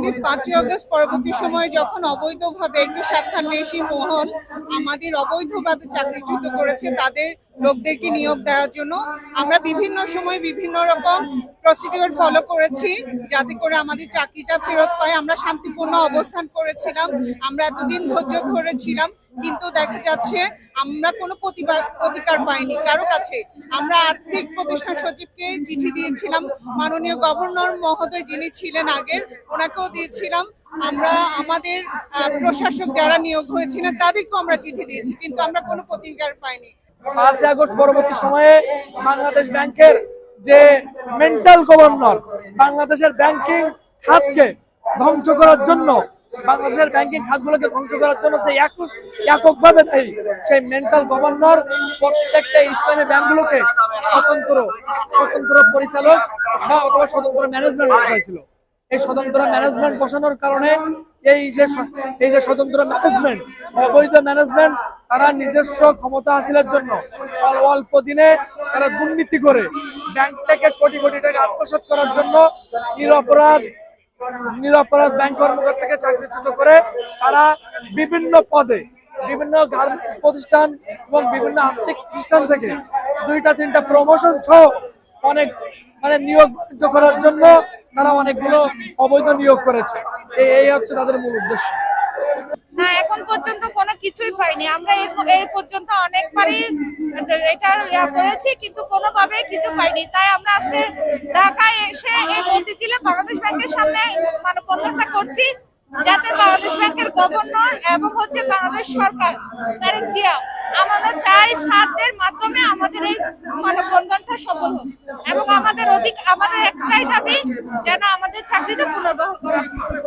Actually ৫ই August পরবর্তী সময়ে যখন অবৈধভাবে একটি স্বার্থান্বেষী মহল আমাদের অবৈধভাবে চাকরিচ্যুত করেছে তাদের লোকদেরকে নিয়োগ দেওয়ার জন্য আমরা বিভিন্ন সময় বিভিন্ন রকম প্রসিডিওর ফলো করেছি যাতে করে আমাদের চাকরিটা ফেরত পাই। আমরা শান্তিপূর্ণ অবস্থান করেছিলাম, আমরা এতদিন ধৈর্য ধরেছিলাম, কিন্তু দেখা যাচ্ছে আমরা কোনো প্রতিকার পাইনি কারো কাছে। আমরা আর্থিক প্রতিষ্ঠান সচিবকে চিঠি দিয়েছিলাম, মাননীয় গভর্নর মহোদয় যিনি ছিলেন আগের ওনাকেও দিয়েছিলাম, আমরা আমাদের প্রশাসক যারা নিয়োগ হয়েছিলেন তাদেরকেও আমরা চিঠি দিয়েছি, কিন্তু আমরা কোনো প্রতিকার পাইনি। 5 আগস্ট পরবর্তী সময়ে বাংলাদেশ ব্যাংকের যে মেন্টাল গভর্নর বাংলাদেশের ব্যাংকিং খাতকে ধ্বংস করার জন্য, বাংলাদেশের ব্যাংকিং খাতগুলোকে ধ্বংস করার জন্য যে এককভাবে দায়ী সেই মেন্টাল গভর্নর প্রত্যেকটা ইসলামী ব্যাংকগুলোকে স্বতন্ত্র পরিচালক বা অথবা স্বতন্ত্র ম্যানেজমেন্ট বসাইছিল। এই স্বতন্ত্র ম্যানেজমেন্ট বসানোর কারণে এই যে স্বতন্ত্র ম্যানেজমেন্ট, অবৈধ ম্যানেজমেন্ট, তারা নিজস্ব ক্ষমতা হাসিলের জন্য অল্প দিনে তারা দুর্নীতি করে ব্যাংক থেকে কোটি কোটি টাকা আত্মসাৎ করার জন্য নিরপরাধ ব্যাংক কর্মকর্তাকে চাকরিচ্যুত করে তারা বিভিন্ন পদে, বিভিন্ন গার্মেন্টস প্রতিষ্ঠান এবং বিভিন্ন আর্থিক প্রতিষ্ঠান থেকে 2-3টা প্রমোশন সহ অনেক নিয়োগ বাণিজ্য করার জন্য তারা অনেকগুলো অবৈধ নিয়োগ করেছে। এই হচ্ছে তাদের মূল উদ্দেশ্য। না, এখন পর্যন্ত কোনো কিছুই পাইনি। আমরা এই পর্যন্ত অনেকবারই এটা করেছি, কিন্তু কোনোভাবে কিছু পাইনি। তাই আমরা আজকে ঢাকায় এসে এই মতিঝিলে বাংলাদেশ ব্যাংকের সামনে মানববন্ধনটা করছি, যাতে বাংলাদেশ ব্যাংকের গভর্নর এবং বাংলাদেশ সরকার তারেক জিয়া, আমরা চাই স্যারদের মাধ্যমে আমাদের এই মানববন্ধনটা সফল হোক এবং আমাদের একটাই দাবি যেন আমাদের চাকরিতে পুনর্বহাল করা হয়।